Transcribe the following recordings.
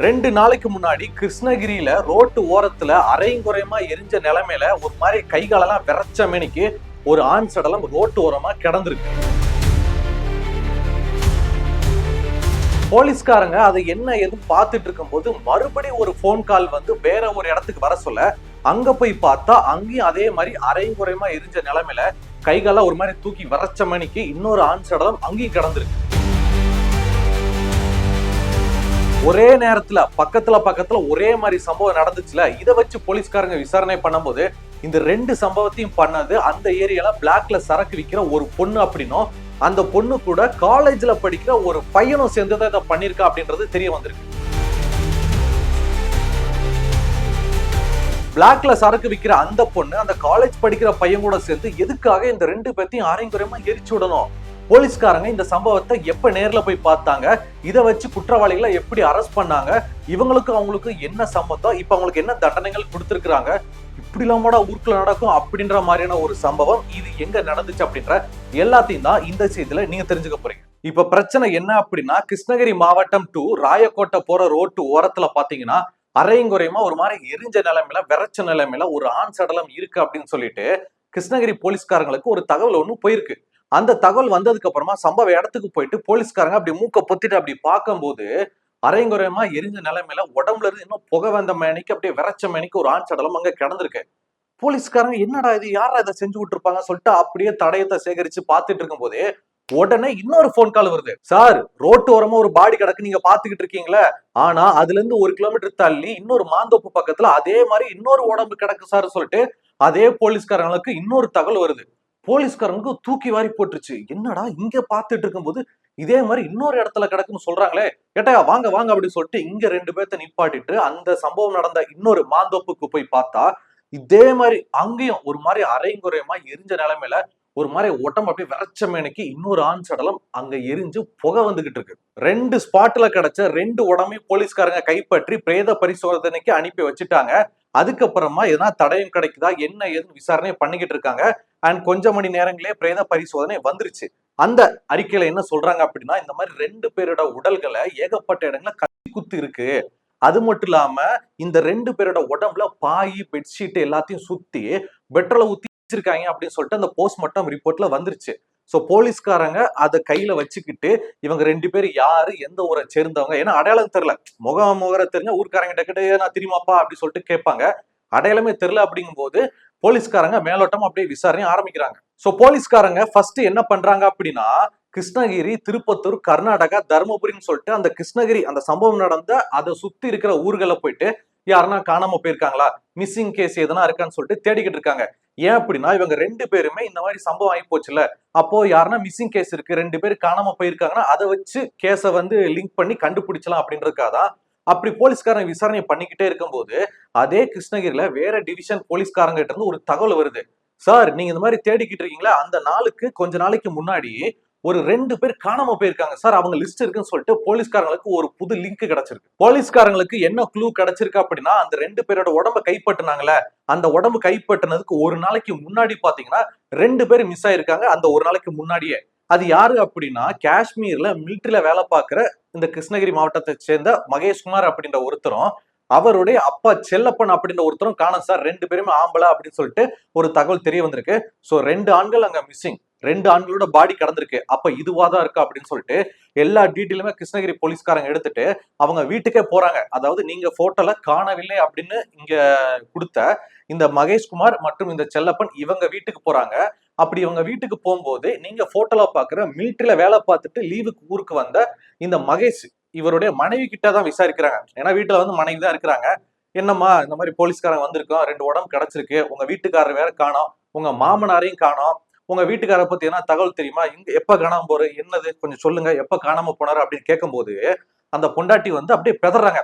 2 நாளைக்கு முன்னாடி கிருஷ்ணகிரியில ரோட்டு ஓரத்துல அரையும் குறையுமா எரிஞ்ச நிலைமையில ஒரு மாதிரி கைகாலெல்லாம் விரைச்ச மேனிக்கு ஒரு ஆண் சடலம் ரோட்டு ஓரமா கிடந்திருக்கு. போலீஸ்காரங்க அதை என்ன எதுவும் பார்த்துட்டு இருக்கும் போது மறுபடியும் ஒரு போன் கால் வந்து வேற ஒரு இடத்துக்கு வர சொல்ல அங்க போய் பார்த்தா அங்கேயும் அதே மாதிரி அரையும் குறையுமா எரிஞ்ச நிலைமையில கைகால ஒரு மாதிரி தூக்கி விரைச்ச மணிக்கு இன்னொரு ஆண் சடலம் அங்கேயும் கிடந்திருக்கு. ஒரே நேரத்துல பக்கத்துல ஒரே மாதிரி சம்பவம் நடந்துச்சுல. இதை வச்சு போலீஸ்காரங்க விசாரணை பண்ணும்போது இந்த 2 சம்பவத்தையும் பண்ணது அந்த ஏரியால பிளாக்ல சரக்கு விற்கிற ஒரு பொண்ணு அப்படின்னும், அந்த பொண்ணு கூட காலேஜ்ல படிக்கிற ஒரு பையனும் சேர்ந்துதான் இதை பண்ணிருக்கா அப்படின்றது தெரிய வந்திருக்கு. பிளாக்ல சரக்கு விற்கிற அந்த பொண்ணு அந்த காலேஜ் படிக்கிற பையன் கூட சேர்ந்து எதுக்காக இந்த 2 பேத்தையும் அரைங்குறையமா எரிச்சு விடணும்? போலீஸ்காரங்க இந்த சம்பவத்தை எப்ப நேர்ல போய் பார்த்தாங்க? இதை வச்சு குற்றவாளிகளை எப்படி அரெஸ்ட் பண்ணாங்க? இவங்களுக்கு அவங்களுக்கு என்ன சம்பந்தம்? இப்ப அவங்களுக்கு என்ன தண்டனைகள் கொடுத்திருக்காங்க? இப்படி இல்லாமடா ஊருக்குள்ள நடக்கும் அப்படின்ற மாதிரியான ஒரு சம்பவம் இது எங்க நடந்துச்சு அப்படின்ற எல்லாத்தையும் தான் இந்த செய்தியில நீங்க தெரிஞ்சுக்க போறீங்க. இப்ப பிரச்சனை என்ன அப்படின்னா, கிருஷ்ணகிரி மாவட்டம் டு ராயக்கோட்டை போற ரோட்டு ஓரத்துல பாத்தீங்கன்னா அரையுங்குறையுமா ஒரு மாதிரி எரிஞ்ச நிலைமையில விரைச்ச நிலைமையில ஒரு ஆண் சடலம் இருக்கு அப்படின்னு சொல்லிட்டு கிருஷ்ணகிரி போலீஸ்காரங்களுக்கு ஒரு தகவல் ஒண்ணு போயிருக்கு. அந்த தகவல் வந்ததுக்கு அப்புறமா சம்பவ இடத்துக்கு போயிட்டு போலீஸ்காரங்க அப்படி மூக்க பொத்திட்டு அப்படி பார்க்கும்போது அரைங்குறையமா எரிஞ்ச நிலைமையில உடம்புல இருந்து இன்னும் புகை வந்த மேனிக்கு அப்படியே விரைச்ச மேனிக்கு ஒரு ஆண் சடலம் அங்க கிடந்திருக்கு. போலீஸ்காரங்க என்னடா இது, யாரா இதை செஞ்சு விட்டுருப்பாங்க சொல்லிட்டு அப்படியே தடயத்தை சேகரிச்சு பார்த்துட்டு இருக்கும் போதே உடனே இன்னொரு போன் கால் வருது. சார், ரோட்டு ஓரமா ஒரு பாடி கிடக்கு, நீங்க பாத்துக்கிட்டு இருக்கீங்களா? ஆனா அதுல இருந்து 1 கிலோமீட்டர் தள்ளி இன்னொரு மாந்தோப்பு பக்கத்துல அதே மாதிரி இன்னொரு உடம்பு கிடக்கு சார் சொல்லிட்டு அதே போலீஸ்காரங்களுக்கு இன்னொரு தகவல் வருது. போலீஸ்காரங்களுக்கு தூக்கி வாரி போட்டுருச்சு. என்னடா இங்க பாத்துட்டு இருக்கும் போது இதே மாதிரி இன்னொரு இடத்துல கிடக்குன்னு சொல்றாங்களே, கேட்டா வாங்க வாங்க அப்படின்னு சொல்லிட்டு இங்க 2 பேர்த்த நிப்பாட்டிட்டு அந்த சம்பவம் நடந்த இன்னொரு மாந்தோப்புக்கு போய் பார்த்தா இதே மாதிரி அங்கேயும் ஒரு மாதிரி அரைங்குறையமா எரிஞ்ச நிலைமையில ஒரு மாதிரி உடம்பு அப்படியே விரைச்ச மேனிக்கு இன்னொரு ஆண் சடலம் அங்க எரிஞ்சு புகை வந்துகிட்டு இருக்கு. 2 ஸ்பாட்ல கிடைச்ச 2 உடம்பையும் போலீஸ்காரங்க கைப்பற்றி பிரேத பரிசோதனைக்கு அனுப்பி வச்சுட்டாங்க. அதுக்கப்புறமா எதனா தடயம் கிடைக்குதா என்ன ஏதுன்னு விசாரணை பண்ணிக்கிட்டு இருக்காங்க. அண்ட் கொஞ்சம் மணி நேரங்களே பிரேத பரிசோதனை வந்துருச்சு. அந்த அறிக்கையில என்ன சொல்றாங்க அப்படின்னா, இந்த மாதிரி 2 பேரோட உடல்களை ஏகப்பட்ட இடங்கள்ல கத்தி குத்து இருக்கு. அது மட்டும் இல்லாம இந்த 2 பேரோட உடம்புல பாய் பெட்ஷீட் எல்லாத்தையும் சுத்தி பெட்ரோலை ஊத்தி வச்சிருக்காங்க அப்படின்னு சொல்லிட்டு அந்த போஸ்ட்மார்ட்டம் ரிப்போர்ட்ல வந்துருச்சு. சோ போலீஸ்காரங்க அதை கையில வச்சுக்கிட்டு இவங்க 2 பேர் யாரு, எந்த ஊரை சேர்ந்தவங்க, ஏன்னா அடையாளம் தெரியல. முகர தெரிஞ்ச ஊர்க்காரங்க கிட்ட நான் தெரியுமாப்பா அப்படின்னு சொல்லிட்டு கேட்பாங்க. அடையாளமே தெரியல அப்படிங்கும் போது போலீஸ்காரங்க மேலோட்டமா அப்படியே விசாரணை ஆரம்பிக்கிறாங்க. சோ போலீஸ்காரங்க ஃபர்ஸ்ட் என்ன பண்றாங்க அப்படின்னா, கிருஷ்ணகிரி, திருப்பத்தூர், கர்நாடகா, தர்மபுரின்னு சொல்லிட்டு அந்த கிருஷ்ணகிரி அந்த சம்பவம் நடந்த அதை சுத்தி இருக்கிற ஊர்களை போயிட்டு யாருன்னா காணாம போயிருக்காங்களா, மிஸ்ஸிங் கேஸ் எதனா இருக்கான்னு சொல்லிட்டு தேடிக்கிட்டு இருக்காங்க. ஏன் அப்படின்னா இவங்க 2 பேருமே இந்த மாதிரி சம்பவம் ஆகி போச்சுல, அப்போ யாருன்னா மிஸ்ஸிங் கேஸ் இருக்கு, 2 பேர் காணாம போயிருக்காங்கன்னா அதை வச்சு கேஸை வந்து லிங்க் பண்ணி கண்டுபிடிச்சலாம் அப்படின்றதுக்காக அப்படி போலீஸ்காரங்க விசாரணை பண்ணிக்கிட்டே இருக்கும்போது அதே கிருஷ்ணகிரியில வேற டிவிஷன் போலீஸ்காரங்க கிட்ட இருந்து ஒரு தகவல் வருது. சார், நீங்க இந்த மாதிரி தேடிக்கிட்டு இருக்கீங்களா, அந்த நாளுக்கு கொஞ்ச நாளைக்கு முன்னாடி ஒரு 2 பேர் காணாம போயிருக்காங்க சார், அவங்க லிஸ்ட் இருக்குன்னு சொல்லிட்டு போலீஸ்காரங்களுக்கு ஒரு புது லிங்க் கிடைச்சிருக்கு. போலீஸ்காரங்களுக்கு என்ன க்ளூ கிடைச்சிருக்கு அப்படின்னா, அந்த 2 பேரோட உடம்ப கைப்பற்றினாங்கல்ல, அந்த உடம்பு கைப்பற்றினதுக்கு ஒரு நாளைக்கு முன்னாடி பாத்தீங்கன்னா 2 பேர் மிஸ் ஆயிருக்காங்க. அந்த ஒரு நாளைக்கு முன்னாடியே அது யாரு அப்படின்னா, காஷ்மீர்ல மிலிட்டரியில வேலை பார்க்கிற இந்த கிருஷ்ணகிரி மாவட்டத்தை சேர்ந்த மகேஷ்குமார் அப்படின்ற ஒருத்தரும் அவருடைய அப்பா செல்லப்பன் அப்படின்ற ஒருத்தரும் காணும் சார், 2 பேருமே ஆம்பளை அப்படின்னு சொல்லிட்டு ஒரு தகவல் தெரிய வந்திருக்கு. சோ 2 ஆண்கள் அங்க மிஸ்ஸிங், 2 ஆண்களோட பாடி கடந்திருக்கு. அப்ப இதுவாதான் இருக்கு அப்படின்னு சொல்லிட்டு எல்லா டீட்டெயிலுமே கிருஷ்ணகிரி போலீஸ்காரங்க எடுத்துட்டு அவங்க வீட்டுக்கே போறாங்க. அதாவது நீங்க போட்டோல காணவில்லை அப்படின்னு இங்க கொடுத்த இந்த மகேஷ்குமார் மற்றும் இந்த செல்லப்பன் இவங்க வீட்டுக்கு போறாங்க. அப்படி இவங்க வீட்டுக்கு போகும்போது நீங்க போட்டோல பாக்குற மிலிட்டரியில வேலை பார்த்துட்டு லீவுக்கு ஊருக்கு வந்த இந்த மகேஷ் இவருடைய மனைவி கிட்ட தான் விசாரிக்கிறாங்க. ஏன்னா வீட்டுல வந்து மனைவி தான் இருக்கிறாங்க. என்னம்மா இந்த மாதிரி போலீஸ்காரங்க வந்திருக்கோம், 2 உடம்பு கிடைச்சிருக்கு, உங்க வீட்டுக்காரர் வேற காணோம், உங்க மாமனாரையும் காணோம், உங்க வீட்டுக்காரரை பத்தி என்ன தகவல் தெரியுமா, இங்க எப்ப காணாம போற, என்னது கொஞ்சம் சொல்லுங்க, எப்ப காணாம போனாரு அப்படின்னு கேட்கும்போது அந்த பொண்டாட்டி வந்து அப்படியே பெதறாங்க.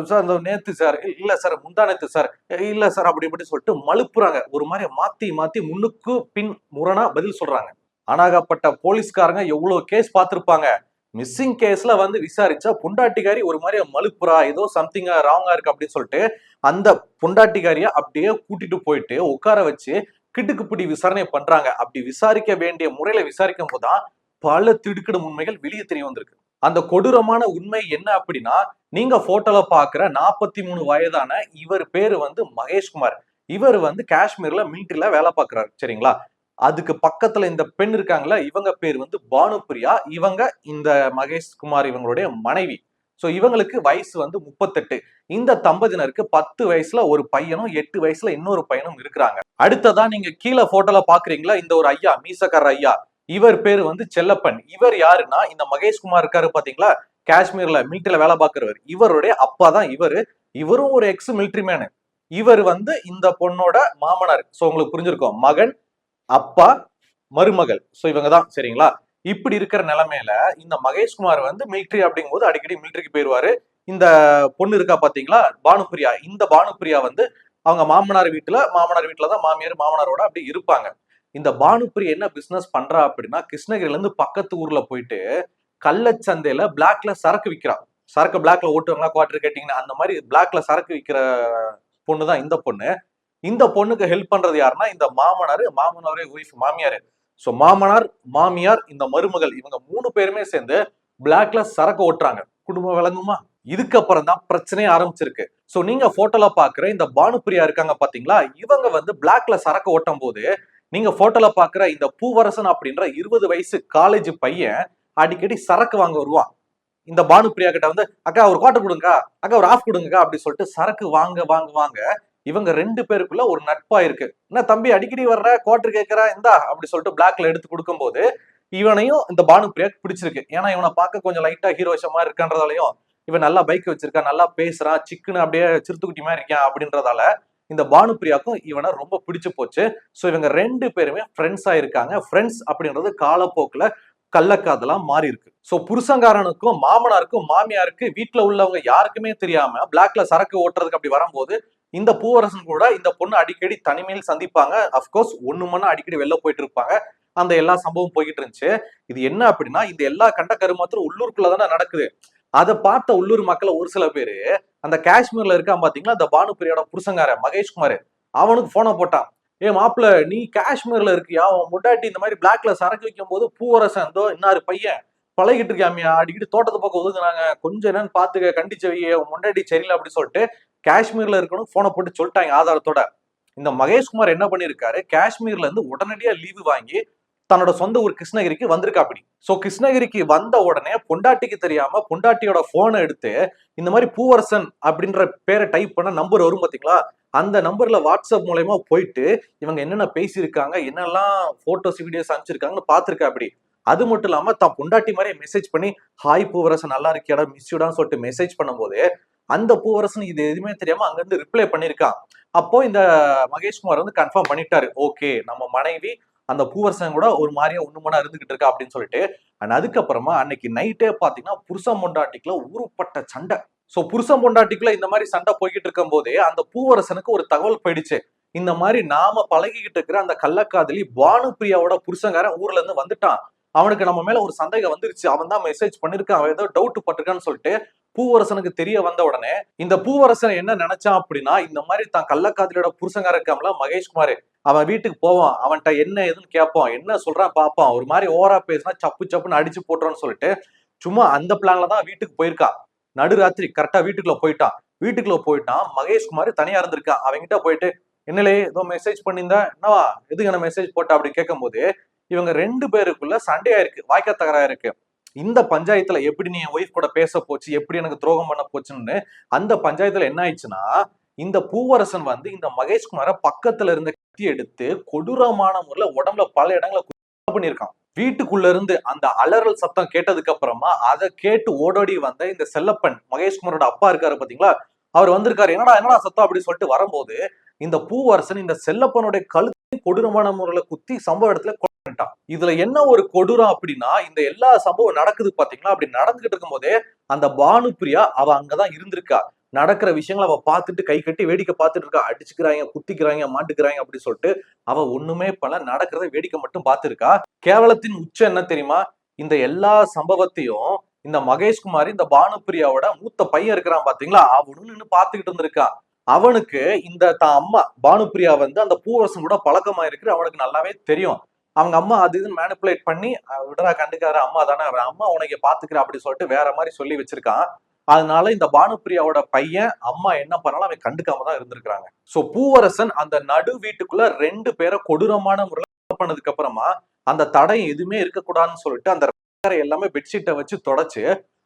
சார் இந்த நேத்து சார், இல்ல சார் முந்தா நேத்து சார், இல்ல சார் அப்படி இப்படி சொல்லிட்டு மழுப்புறாங்க. ஒரு மாதிரி மாத்தி மாத்தி முன்னுக்கு பின் முரணா பதில் சொல்றாங்க. அனாகப்பட்ட போலீஸ்காரங்க எவ்வளவு கேஸ் பார்த்திருப்பாங்க. மிஸ்ஸிங் கேஸ்ல வந்து விசாரிச்சா பொண்டாட்டிக்காரி ஒரு மாதிரி மழுப்புறா, ஏதோ சம்திங் ராங்கா இருக்கு அப்படின்னு சொல்லிட்டு அந்த பொண்டாட்டிக்காரிய அப்படியே கூட்டிட்டு போயிட்டு உட்கார வச்சு கிட்டுக்குப்பிடி விசாரணை பண்றாங்க. அப்படி விசாரிக்க வேண்டிய முறையில விசாரிக்கும் போதுதான் பல திடுக்கிடும் உண்மைகள் வெளியே தெரிய வந்திருக்கு. அந்த கொடூரமான உண்மை என்ன அப்படின்னா, நீங்க போட்டோல பாக்குற 43 வயதான இவர் பேரு வந்து மகேஷ்குமார். இவர் வந்து காஷ்மீர்ல மிலிட்டரியில வேலை பார்க்கிறாரு. சரிங்களா? அதுக்கு பக்கத்துல இந்த பெண் இருக்காங்கல்ல, இவங்க பேர் வந்து பானுப்பிரியா. இவங்க இந்த மகேஷ்குமார் இவங்களுடைய மனைவி. சோ இவங்களுக்கு வயசு வந்து 38. இந்த தம்பதியினருக்கு 10 வயசுல ஒரு பையனும் 8 வயசுல இன்னொரு பையனும் இருக்கிறாங்க. அடுத்ததா நீங்க கீழே போட்டோல பாக்குறீங்களா, இந்த ஒரு ஐயா, மீசக்கார ஐயா. இவர் பேரு வந்து செல்லப்பன். இவர் யாருன்னா இந்த மகேஷ்குமார் இருக்காரு பாத்தீங்களா, காஷ்மீர்ல மிலிட்டரியில வேலை பார்க்கிறவர். இவருடைய அப்பா தான் இவரு. இவரும் ஒரு எக்ஸ் மிலிட்டரி மேனு. இவர் வந்து இந்த பொண்ணோட மாமனார். சோ உங்களுக்கு புரிஞ்சிருக்கும். மகன், அப்பா, மருமகள். சோ இவங்க தான். சரிங்களா? இப்படி இருக்கிற நிலைமையில இந்த மகேஷ்குமார் வந்து மிலிட்டரி அப்படிங்கும்போது அடிக்கடி மிலிட்டரிக்கு போயிருவாரு. இந்த பொண்ணு இருக்கா பாத்தீங்களா, பானுப்பிரியா. இந்த பானுப்பிரியா வந்து அவங்க மாமனார் வீட்டுல தான் மாமியார் மாமனாரோட அப்படி இருப்பாங்க. இந்த பானுப்பிரியா என்ன பிசினஸ் பண்றா அப்படின்னா, கிருஷ்ணகிரில இருந்து பக்கத்து ஊர்ல போயிட்டு கள்ளச்சந்தையில பிளாக்ல சரக்கு விக்கிறா. சரக்கு பிளாக்ல ஓட்டுவாங்களா, குவார்டர் கேட்டீங்கன்னா அந்த மாதிரி பிளாக்ல சரக்கு விக்கிற பொண்ணு தான் இந்த பொண்ணு. இந்த பொண்ணுக்கு ஹெல்ப் பண்றது யாருன்னா இந்த மாமனாரே ஒய்ஃப், மாமியாரு. சோ மாமனார், மாமியார், இந்த மருமகள், இவங்க 3 பேருமே சேர்ந்து பிளாக்ல சரக்கு ஓட்டுறாங்க. குடும்பம் விளங்குமா? இதுக்கப்புறம் தான் பிரச்சனையே ஆரம்பிச்சிருக்கு. சோ நீங்க போட்டோல பாக்குற இந்த பானுப்பிரியா இருக்காங்க பாத்தீங்களா, இவங்க வந்து பிளாக்ல சரக்கு ஓட்டும் போது நீங்க போட்டோல பாக்குற இந்த பூவரசன் அப்படின்ற 20 வயசு காலேஜ் பையன் அடிக்கடி சரக்கு வாங்க வருவான். இந்த பானுப்பிரியா கிட்ட வந்து, அக்கா ஒரு குவார்டர் கொடுங்க, அக்கா ஒரு ஆஃப் கொடுங்க அப்படி சொல்லிட்டு சரக்கு வாங்க வாங்க வாங்க இவங்க 2 பேருக்குள்ள ஒரு நட்பா இருக்கு. என்ன தம்பி அடிக்கடி வர்ற, குவார்டர் கேட்கற, இந்தா அப்படி சொல்லிட்டு பிளாக்ல எடுத்து கொடுக்கும் போது இவனையும் இந்த பானுப்பிரியாக்கு பிடிச்சிருக்கு. ஏன்னா இவனை பார்க்க கொஞ்சம் லைட்டா ஹீரோஷமா இருக்கான்றதாலையும், இவன் நல்லா பைக் வச்சிருக்கான், நல்லா பேசுறான், சிக்குன்னு அப்படியே சிறுத்துக்குட்டி மாதிரி இருக்கான் அப்படின்றதால இந்த பானுப்பிரியாக்கும் இவனை ரொம்ப பிடிச்சு போச்சு. சோ இவங்க 2 பேருமே ஃப்ரெண்ட்ஸா இருக்காங்க. ஃப்ரெண்ட்ஸ் அப்படின்றது காலப்போக்குல கள்ளக்காதலா மாறி இருக்கு. சோ புருஷங்காரனுக்கும் மாமனாருக்கும் மாமியாருக்கு வீட்டுல உள்ளவங்க யாருக்குமே தெரியாம பிளாக்ல சரக்கு ஓட்டுறதுக்கு அப்படி வரும்போது இந்த பூவரசன் கூட இந்த பொண்ணு அடிக்கடி தனிமையில் சந்திப்பாங்க. அப்கோர்ஸ் ஒண்ணு மண்ணா அடிக்கடி வெளில போயிட்டு இருப்பாங்க. அந்த எல்லா சம்பவம் போய்கிட்டு இருந்துச்சு. இது என்ன அப்படின்னா, இந்த எல்லா கண்ட கருமாத்திரம் உள்ளூருக்குள்ளதானே நடக்குது. அதை பார்த்த உள்ளூர் மக்கள் ஒரு சில பேரு அந்த காஷ்மீர்ல இருக்கான் பாத்தீங்களா, அந்த பானுப்பிரியோட புருஷங்காரன் மகேஷ்குமார், அவனுக்கு போனை போட்டான். ஏ மாப்பிள்ள, நீ காஷ்மீர்ல இருக்கியா? அவன் முட்டாட்டி இந்த மாதிரி பிளாக்ல சரக்கு வைக்கும் போது பூவரசன் இதோ இன்னாரு பையன் பழகிட்டு இருக்காமியா, அடிக்கடி தோட்டத்து பக்கம் ஒதுங்குறாங்க, கொஞ்சம் என்னன்னு பாத்துக்க, கண்டிச்சவையே முண்டாட்டி சரியில்லை அப்படி சொல்லிட்டு காஷ்மீர்ல இருக்கணும் போனை போட்டு சொல்லிட்டாங்க ஆதாரத்தோட. இந்த மகேஷ்குமார் என்ன பண்ணிருக்காரு, காஷ்மீர்ல இருந்து உடனடியா லீவு வாங்கி தன்னோட சொந்த ஊர் கிருஷ்ணகிரிக்கு வந்திருக்காப்படி. சோ கிருஷ்ணகிரிக்கு வந்த உடனே பொண்டாட்டிக்கு தெரியாம பொண்டாட்டியோட போனை எடுத்து இந்த மாதிரி பூவரசன் அப்படின்ற பேரை டைப் பண்ண நம்பர் வரும் பாத்தீங்களா, அந்த நம்பர்ல வாட்ஸ்அப் மூலயமா போயிட்டு இவங்க என்னென்ன பேசியிருக்காங்க, என்னெல்லாம் போட்டோஸ் வீடியோஸ் அனுப்பிச்சிருக்காங்கன்னு பாத்துருக்கா அப்படி. அது மட்டும் இல்லாம தான் பொண்டாட்டி மாதிரி மெசேஜ் பண்ணி, ஹாய் பூவரசன் நல்லா இருக்கியாடா, மிஸ்யூடான்னு சொல்லிட்டு மெசேஜ் பண்ணும்போது அந்த பூவரசன் இது எதுவுமே தெரியாம அங்க இருந்து ரிப்ளை பண்ணிருக்கான். அப்போ இந்த மகேஷ்குமார் வந்து கன்ஃபார்ம் பண்ணிட்டாரு, ஓகே நம்ம மனைவி அந்த பூவரசன் கூட ஒரு மாதிரியா ஒண்ணுமனா இருந்துகிட்டு இருக்கா அப்படின்னு சொல்லிட்டு. அண்ட் அதுக்கப்புறமா அன்னைக்கு நைட்டே பாத்தீங்கன்னா புருஷன் பொண்டாட்டிக்குள்ள ஊருப்பட்ட சண்டை. சோ புருஷன் பொண்டாட்டிக்குள்ள இந்த மாதிரி சண்டை போய்கிட்டு இருக்கும் போதே அந்த பூவரசனுக்கு ஒரு தகவல் போயிடுச்சு. இந்த மாதிரி நாம பழகிக்கிட்டு இருக்கிற அந்த கள்ளக்காதலி பானுப்பிரியாவோட புருஷங்காரன் ஊர்ல இருந்து வந்துட்டான், அவனுக்கு நம்ம மேல ஒரு சந்தேகம் வந்துருச்சு, அவன் தான் மெசேஜ் பண்ணிருக்கான், அவன் ஏதோ டவுட் பட்டிருக்கான்னு சொல்லிட்டு பூவரசனுக்கு தெரிய வந்த உடனே இந்த பூவரசன் என்ன நினைச்சான் அப்படின்னா, இந்த மாதிரி தான் கள்ளக்காதலியோட புருஷங்கார இருக்காமல மகேஷ்குமார், அவன் வீட்டுக்கு போவான், அவன்கிட்ட என்ன ஏதுன்னு கேட்பான், என்ன சொல்றான் பாப்பான், ஒரு மாதிரி ஓவரா பேசினா சப்பு சப்புன்னு அடிச்சு போட்டுறான்னு சொல்லிட்டு சும்மா அந்த பிளான்ல தான் வீட்டுக்கு போயிருக்கான். நடுராத்திரி கரெக்டா வீட்டுக்குள்ள போயிட்டான். மகேஷ்குமார் தனியா இருந்திருக்கான். அவன்கிட்ட போயிட்டு, என்னலே ஏதோ மெசேஜ் பண்ணியிருந்தா, என்னவா எதுக்கு என்ன மெசேஜ் போட்டா அப்படி கேட்கும் போது இவங்க 2 பேருக்குள்ள சண்டையா இருக்கு, வாய்க்கா தகரா இருக்கு. இந்த பஞ்சாயத்துல எப்படி நீ என் ஒய்ஃப் கூட பேச போச்சு, எப்படி எனக்கு துரோகம் பண்ண போச்சுன்னு அந்த பஞ்சாயத்துல என்ன ஆயிடுச்சுன்னா, இந்த பூவரசன் வந்து இந்த மகேஷ்குமார பக்கத்துல இருந்த கத்தி எடுத்து கொடூரமான முறையில உடம்புல பல இடங்களை பண்ணியிருக்கான். வீட்டுக்குள்ள இருந்து அந்த அலறல் சத்தம் கேட்டதுக்கு அப்புறமா அதை கேட்டு ஓடோடி வந்த இந்த செல்லப்பன், மகேஷ்குமாரோட அப்பா இருக்காரு பாத்தீங்களா, அவர் வந்திருக்காரு. என்னடா சத்தம் அப்படின்னு சொல்லிட்டு வரும்போது இந்த பூவரசன் இந்த செல்லப்பனுடைய கழுத்தை கொடூரமான முறையில குத்தி சம்பவ இடத்துல கொண்டுட்டான். இதுல என்ன ஒரு கொடூரம் அப்படின்னா, இந்த எல்லா சம்பவம் நடக்குது பாத்தீங்களா, அப்படி நடந்துகிட்டு இருக்கும் போதே அந்த பானுப்பிரியா அவ அங்கதான் இருந்திருக்கா. நடக்கிற விஷயங்களை அவ பார்த்துட்டு கை கட்டி வேடிக்கை பார்த்துட்டு இருக்கா. அடிச்சுக்கிறாங்க, குத்திக்கிறாங்க, மாட்டுக்கிறாங்க அப்படி சொல்லிட்டு அவ ஒண்ணுமே பண்ண, நடக்கிறத வேடிக்கை மட்டும் பார்த்திருக்கா. கேவலத்தின் உச்சம் என்ன தெரியுமா, இந்த எல்லா சம்பவத்தையும் இந்த மகேஷ்குமார் இந்த பானுப்பிரியாவோட மூத்த பையன் இருக்கிறான் பாத்தீங்களா, அவனு நின்னு பார்த்துக்கிட்டு இருந்திருக்கான். அவனுக்கு இந்த தான் அம்மா பானுப்பிரியா வந்து அந்த பூவரசன் கூட பழக்கமா இருக்கு, அவனுக்கு நல்லாவே தெரியும். அவங்க அம்மா அது இதுன்னு மேனிப்புலேட் பண்ணி, விடுறா கண்டுக்கார அம்மா தானே, அம்மா உனக்கு பாத்துக்கிற அப்படி சொல்லிட்டு வேற மாதிரி சொல்லி வச்சிருக்கான். அதனால இந்த பானுப்பிரியாவோட பையன் அம்மா என்ன பண்ணாலும் அவன் கண்டுக்காம தான் இருந்திருக்காங்க. சோ பூவரசன் அந்த நடு வீட்டுக்குள்ள 2 பேரை கொடூரமான முறையில் பண்ணதுக்கு அப்புறமா அந்த தடயம் எதுவுமே இருக்கக்கூடாதுன்னு சொல்லிட்டு அந்த எல்லாமே பெட்ஷீட்டை வச்சு தொடச்சு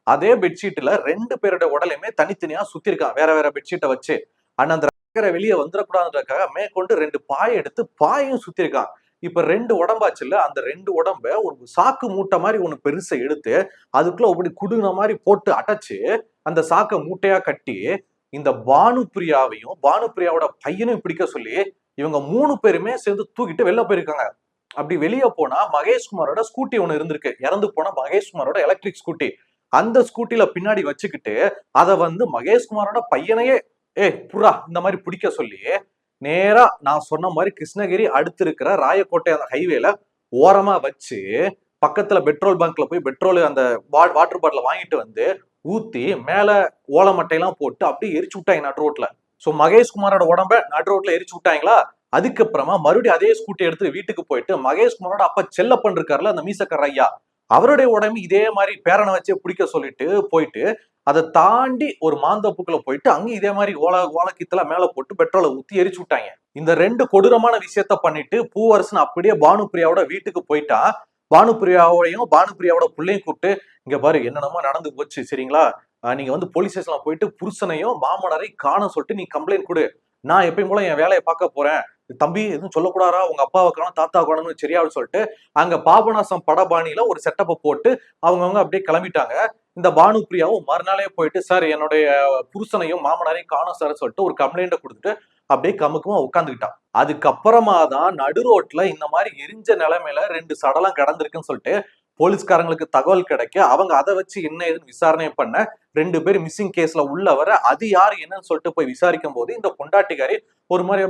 அதே பெட்ஷீட்ல 2 பேரோட உடலையுமே தனித்தனியா சுத்திருக்கான் வேற வேற பெட்ஷீட்டை வச்சு. ஆனா அந்த வெளியே வந்துடக்கூடாதுன்றதுக்காக மேற்கொண்டு 2 பாயை எடுத்து பாயையும் சுத்திருக்கான். இப்ப 2 உடம்பாச்சுல்ல, அந்த 2 உடம்ப ஒரு சாக்கு மூட்டை மாதிரி ஒண்ணு பெருசை எடுத்து அதுக்குள்ள அப்படி குடுன மாதிரி போட்டு அடைச்சு அந்த சாக்க மூட்டையா கட்டி இந்த பானுப்பிரியாவையும் பானுப்பிரியாவோட பையனையும் பிடிக்க சொல்லி இவங்க 3 பேருமே சேர்ந்து தூக்கிட்டு வெளில போயிருக்காங்க. அப்படி வெளியே போனா மகேஷ்குமாரோட ஸ்கூட்டி ஒண்ணு இருந்திருக்கு, இறந்து போன மகேஷ்குமாரோட எலக்ட்ரிக் ஸ்கூட்டி. அந்த ஸ்கூட்டில பின்னாடி வச்சுக்கிட்டு அதை மகேஷ்குமாரோட பையனையே புறா இந்த மாதிரி பிடிக்க சொல்லி நேரா நான் சொன்ன மாதிரி கிருஷ்ணகிரி அடுத்து இருக்கிற ராயக்கோட்டை அந்த ஹைவேல ஓரமா வச்சு பக்கத்துல பெட்ரோல் பங்க்ல போய் பெட்ரோல் அந்த வாட்டர் பாட்டில வாங்கிட்டு வந்து ஊத்தி மேல ஓலமட்டையெல்லாம் போட்டு அப்படியே எரிச்சு விட்டாங்க நடு ரோட்ல. சோ மகேஷ்குமாரோட உடம்ப நடு ரோட்ல எரிச்சு விட்டாங்களா. அதுக்கப்புறமா மறுபடியும் அதே ஸ்கூட்டி எடுத்து வீட்டுக்கு போயிட்டு மகேஷ்குமாரோட அப்பா செல்லப்பன் இருக்காருல அந்த மீசக்கர் ஐயா, அவருடைய உடம்பு இதே மாதிரி பேரனை வச்சே பிடிக்க சொல்லிட்டு போயிட்டு அதை தாண்டி ஒரு மாந்தோப்புக்குள்ள போயிட்டு அங்க இதே மாதிரி ஓலக்கித்தல மேல போட்டு பெட்ரோலை ஊத்தி எரிச்சு விட்டாங்க. இந்த 2 கொடூரமான விஷயத்த பண்ணிட்டு பூவரசன் அப்படியே பானுப்பிரியாவோட வீட்டுக்கு போயிட்டா. பானுப்பிரியாவோடையும் பானுப்பிரியாவோட பிள்ளையும் கூப்பிட்டு இங்க பாரு என்னென்னமோ நடந்து போச்சு சரிங்களா, நீங்க போலீஸ் ஸ்டேஷன்ல போயிட்டு புருஷனையும் மாமனாரையும் காண சொல்லிட்டு நீ கம்ப்ளைண்ட் கொடு, நான் எப்பயும் போல என் வேலையை பார்க்க போறேன், தம்பி எதுவும் சொல்லக்கூடாதா உங்க அப்பாவை காணும் தாத்தா காணும்னு சரியான்னு சொல்லிட்டு அங்க பாபநாசம் படபாணியில ஒரு செட்டப்பை போட்டு அவங்கவுங்க அப்படியே கிளம்பிட்டாங்க. இந்த பானுப்பிரியாவும் மறுநாளே போயிட்டு சார் என்னுடைய புருஷனையும் மாமனாரையும் காணும் சார் சொல்லிட்டு ஒரு கம்ப்ளைண்ட்டை கொடுத்துட்டு அப்படியே கமுக்கமா உட்காந்துக்கிட்டான். அதுக்கப்புறமா தான் நடு ரோட்ல இந்த மாதிரி எரிஞ்ச நிலைமையில 2 சடலம் கிடந்திருக்குன்னு சொல்லிட்டு போலீஸ்காரங்களுக்கு தகவல் கிடைக்க அவங்க அதை வச்சு என்ன ஏதுன்னு விசாரணை பண்ண 2 பேர் மிஸ்ஸிங் கேஸ்ல உள்ள வர அது யாரு என்னன்னு சொல்லிட்டு போய் விசாரிக்கும் போது இந்த பொண்டாட்டிக்காரி ஒரு மாதிரி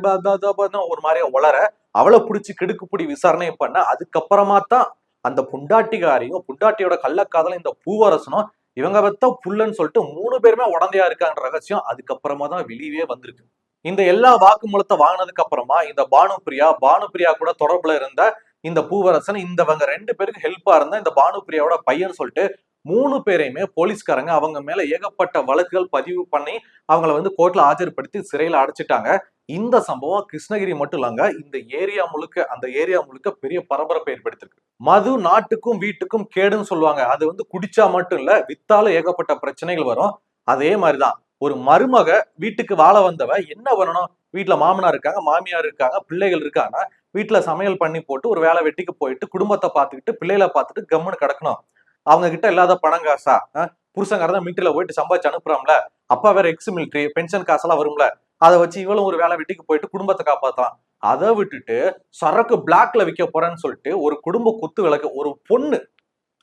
ஒரு மாதிரியா வளர அவளை பிடிச்சி கிடுக்குப்பிடி விசாரணை பண்ண அதுக்கப்புறமா தான் அந்த பொண்டாட்டிக்காரியும் பொண்டாட்டியோட கள்ளக்காதலும் இந்த பூவரசனும் இவங்க வத்த புல்லன்னு சொல்லிட்டு 3 பேருமே உடந்தையா இருக்காங்க ரகசியம் அதுக்கப்புறமா தான் வெளியவே வந்திருக்கு. இந்த எல்லா வாக்குமூலத்தை வாங்கினதுக்கு அப்புறமா இந்த பானுப்பிரியா கூட தொடர்புல இருந்த இந்த பூவரசன் இந்தவங்க 2 பேருக்கு ஹெல்ப்பா இருந்த இந்த பானுப்பிரியாவோட பையன் சொல்லிட்டு 3 பேரையுமே போலீஸ்காரங்க அவங்க மேல ஏகப்பட்ட வழக்குகள் பதிவு பண்ணி அவங்கள கோர்ட்ல ஆஜர்படுத்தி சிறையில அடைச்சிட்டாங்க. இந்த சம்பவம் கிருஷ்ணகிரி மட்டும் இல்லங்க, இந்த ஏரியா முழுக்க பெரிய பரபரப்பை ஏற்படுத்திருக்கு. மது நாட்டுக்கும் வீட்டுக்கும் கேடுன்னு சொல்லுவாங்க. அது குடிச்சா மட்டும் இல்ல வித்தால ஏகப்பட்ட பிரச்சனைகள் வரும். அதே மாதிரிதான் ஒரு மருமக வீட்டுக்கு வாழ வந்தவ என்ன பண்ணணும், வீட்டுல மாமனார் இருக்காங்க மாமியார் இருக்காங்க பிள்ளைகள் இருக்காங்க, வீட்டுல சமையல் பண்ணி போட்டு ஒரு வேலை வெட்டிக்கு போயிட்டு குடும்பத்தை பார்த்துக்கிட்டு பிள்ளைகளை பார்த்துட்டு கம்முன்னு கிடக்கணும். அவங்க கிட்ட இல்லாத பணம் காசா, புருஷங்காரதான் மிலிட்டரியில போயிட்டு சம்பாதிச்சு அனுப்புறாம்ல, அப்பா வேற எக்ஸ் மிலிட்டரி பென்ஷன் காசெல்லாம் வரும்ல, அதை வச்சு இவளும் ஒரு வேலை வெட்டிக்கு போயிட்டு குடும்பத்தை காப்பாத்தலாம். அதை விட்டுட்டு சரக்கு பிளாக்ல விற்க போறேன்னு சொல்லிட்டு ஒரு குடும்ப குத்து விளக்கு ஒரு பொண்ணு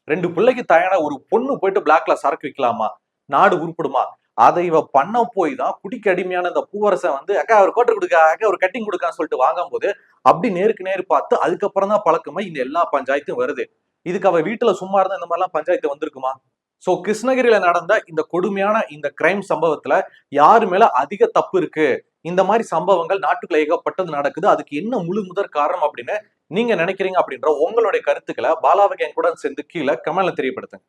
2 பிள்ளைக்கு தயாரா ஒரு பொண்ணு போயிட்டு பிளாக்ல சரக்கு விற்கலாமா, நாடு உருப்படுமா? அதை இவ பண்ண போய் தான் குடிக்க அடிமையான இந்த பூவரசன் அக்கா ஒரு கோட்டர் கொடுக்க அக்கா ஒரு கட்டிங் கொடுக்கான்னு சொல்லிட்டு வாங்கும் போது அப்படி நேருக்கு நேரு பார்த்து அதுக்கப்புறம் தான் பழக்கமா இந்த எல்லா பஞ்சாயத்தும் வருது. இதுக்கு அவ வீட்டுல சும்மா இருந்தா இந்த மாதிரிலாம் பஞ்சாயத்து வந்திருக்குமா? சோ கிருஷ்ணகிரியில நடந்த இந்த கொடுமையான இந்த கிரைம் சம்பவத்துல யாரு மேல அதிக தப்பு இருக்கு, இந்த மாதிரி சம்பவங்கள் நாட்டுக்குள்ள ஏகப்பட்டது நடக்குது, அதுக்கு என்ன முழு முதற் காரணம் அப்படின்னு நீங்க நினைக்கிறீங்க அப்படின்ற உங்களுடைய கருத்துக்களை பாலாவகன் கூட சேர்ந்து கீழே கமெண்ட்ல தெரியப்படுத்துங்க.